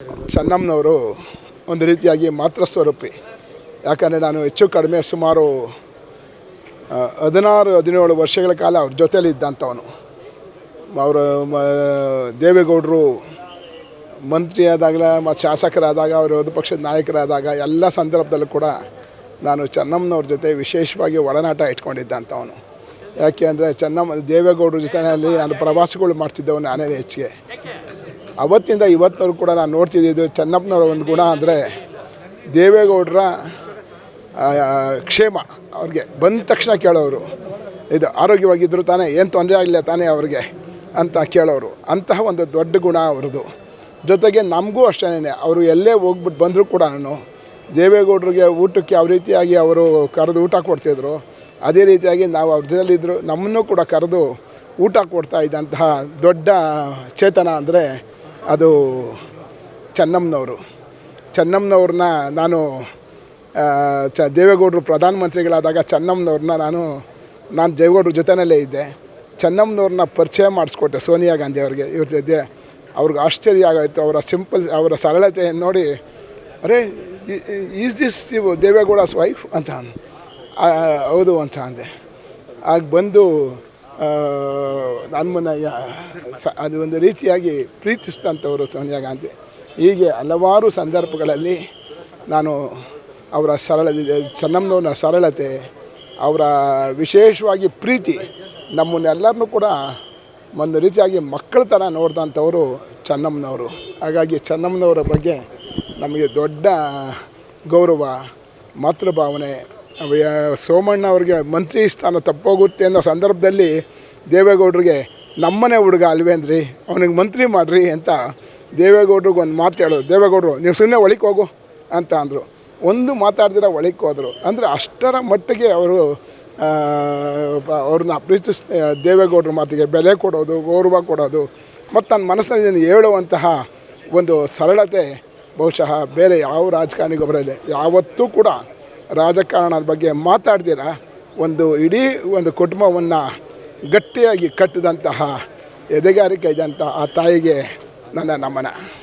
ಚೆನ್ನಮ್ಮನವರು ಒಂದು ರೀತಿಯಾಗಿ ಮಾತೃ ಸ್ವರೂಪಿ. ಯಾಕಂದರೆ ನಾನು ಹೆಚ್ಚು ಕಡಿಮೆ ಸುಮಾರು 16-17 ವರ್ಷಗಳ ಕಾಲ ಅವ್ರ ಜೊತೇಲಿ ಇದ್ದಂಥವನು. ಅವರು ದೇವೇಗೌಡರು ಮಂತ್ರಿ ಆದಾಗಲೇ ಮತ್ತು ಶಾಸಕರಾದಾಗ, ಅವರು ವಿರೋಧ ಪಕ್ಷದ ನಾಯಕರಾದಾಗ ಎಲ್ಲ ಸಂದರ್ಭದಲ್ಲೂ ಕೂಡ ನಾನು ಚೆನ್ನಮ್ಮನವ್ರ ಜೊತೆ ವಿಶೇಷವಾಗಿ ಒಡನಾಟ ಇಟ್ಕೊಂಡಿದ್ದಂಥವನು. ಯಾಕೆ ಅಂದರೆ ದೇವೇಗೌಡರ ಜೊತೆಯಲ್ಲಿ ನಾನು ಪ್ರವಾಸಗಳು ಮಾಡ್ತಿದ್ದವು ನಾನೇ ಹೆಚ್ಚಿಗೆ. ಅವತ್ತಿಂದ ಇವತ್ತಿನವ್ರು ಕೂಡ ನಾನು ನೋಡ್ತಿದ್ದಿದ್ದು ಚೆನ್ನಪ್ಪನವರ ಒಂದು ಗುಣ ಅಂದರೆ ದೇವೇಗೌಡರ ಕ್ಷೇಮ. ಅವ್ರಿಗೆ ಬಂದ ತಕ್ಷಣ ಕೇಳೋರು, ಇದು ಆರೋಗ್ಯವಾಗಿದ್ದರು ತಾನೇ, ಏನು ತೊಂದರೆ ಆಗಲಿಲ್ಲ ತಾನೇ ಅವ್ರಿಗೆ ಅಂತ ಕೇಳೋರು. ಅಂತಹ ಒಂದು ದೊಡ್ಡ ಗುಣ ಅವ್ರದ್ದು. ಜೊತೆಗೆ ನಮಗೂ ಅಷ್ಟೇ, ಅವರು ಎಲ್ಲೇ ಹೋಗ್ಬಿಟ್ಟು ಬಂದರೂ ಕೂಡ ನಾನು ದೇವೇಗೌಡರಿಗೆ ಊಟಕ್ಕೆ ಯಾವ ರೀತಿಯಾಗಿ ಅವರು ಕರೆದು ಊಟ ಕೊಡ್ತಿದ್ರು, ಅದೇ ರೀತಿಯಾಗಿ ನಾವು ಅವ್ರ ಜೊತೆಲಿದ್ದರು ನಮ್ಮನ್ನು ಕೂಡ ಕರೆದು ಊಟ ಕೊಡ್ತಾ ಇದ್ದಂತಹ ದೊಡ್ಡ ಚೇತನ ಅಂದರೆ ಅದು ಚೆನ್ನಮ್ಮನವ್ರನ್ನ ನಾನು ದೇವೇಗೌಡರು ಪ್ರಧಾನಮಂತ್ರಿಗಳಾದಾಗ ಚೆನ್ನಮ್ಮನವ್ರನ್ನ ನಾನು ದೇವೇಗೌಡರ ಜೊತೆಯಲ್ಲೇ ಇದ್ದೆ. ಚೆನ್ನಮ್ಮನವ್ರನ್ನ ಪರಿಚಯ ಮಾಡಿಸ್ಕೊಟ್ಟೆ ಸೋನಿಯಾ ಗಾಂಧಿ ಅವ್ರಿಗೆ. ಇವ್ರ ಜೊತೆ ಅವ್ರಿಗೆ ಆಶ್ಚರ್ಯ ಆಗೋಯಿತು. ಅವರ ಸರಳತೆಯನ್ನು ನೋಡಿ, ಅರೇ ಈಸ್ ದಿಸ್ ದೇವೇಗೌಡಸ್ ವೈಫ್ ಅಂತ ಹೌದು ಅಂತ ಅಂದೆ. ಆಗ ಬಂದು ನಮ್ಮನ್ನು ಅದು ಒಂದು ರೀತಿಯಾಗಿ ಪ್ರೀತಿಸಿದಂಥವರು ಸೋನಿಯಾ ಗಾಂಧಿ. ಹೀಗೆ ಹಲವಾರು ಸಂದರ್ಭಗಳಲ್ಲಿ ನಾನು ಅವರ ಚೆನ್ನಮ್ಮನವ್ರನ್ನ ಸರಳತೆ, ಅವರ ವಿಶೇಷವಾಗಿ ಪ್ರೀತಿ, ನಮ್ಮನ್ನೆಲ್ಲರನ್ನೂ ಕೂಡ ಒಂದು ರೀತಿಯಾಗಿ ಮಕ್ಕಳ ಥರ ನೋಡಿದಂಥವರು ಚೆನ್ನಮ್ಮನವರು. ಹಾಗಾಗಿ ಚೆನ್ನಮ್ಮನವರ ಬಗ್ಗೆ ನಮಗೆ ದೊಡ್ಡ ಗೌರವ, ಮಾತೃಭಾವನೆ. ಸೋಮಣ್ಣ ಅವ್ರಿಗೆ ಮಂತ್ರಿ ಸ್ಥಾನ ತಪ್ಪೋಗುತ್ತೆ ಅನ್ನೋ ಸಂದರ್ಭದಲ್ಲಿ ದೇವೇಗೌಡರಿಗೆ ನಮ್ಮನೆ ಹುಡುಗ ಅಲ್ವೇಂದ್ರಿ, ಅವನಿಗೆ ಮಂತ್ರಿ ಮಾಡಿರಿ ಅಂತ ದೇವೇಗೌಡ್ರಿಗೆ ಒಂದು ಮಾತು ಹೇಳೋದು. ದೇವೇಗೌಡರು ನೀವು ಸುಮ್ಮನೆ ಒಳಗೆ ಹೋಗು ಅಂತ ಅಂದರು. ಒಂದು ಮಾತಾಡ್ದಿರ ಒಳಗೆ ಹೋದರು. ಅಂದರೆ ಅಷ್ಟರ ಮಟ್ಟಿಗೆ ಅವ್ರನ್ನ ದೇವೇಗೌಡರ ಮಾತಿಗೆ ಬೆಲೆ ಕೊಡೋದು, ಗೌರವ ಕೊಡೋದು ಮತ್ತು ನನ್ನ ಮನಸ್ಸಿನಲ್ಲಿ ಹೇಳುವಂತಹ ಒಂದು ಸರಳತೆ ಬಹುಶಃ ಬೇರೆ ಯಾವ ರಾಜಕಾರಣಿಗೂ ಬರಲ್ಲ. ಯಾವತ್ತೂ ಕೂಡ ರಾಜಕಾರಣದ ಬಗ್ಗೆ ಮಾತಾಡ್ದಿರ ಇಡೀ ಒಂದು ಕುಟುಂಬವನ್ನು ಗಟ್ಟಿಯಾಗಿ ಕಟ್ಟಿದಂತಹ ಎದೆಗಾರಿಕೆ ಇದ್ದಂಥ ಆ ತಾಯಿಗೆ ನನ್ನ ನಮನ.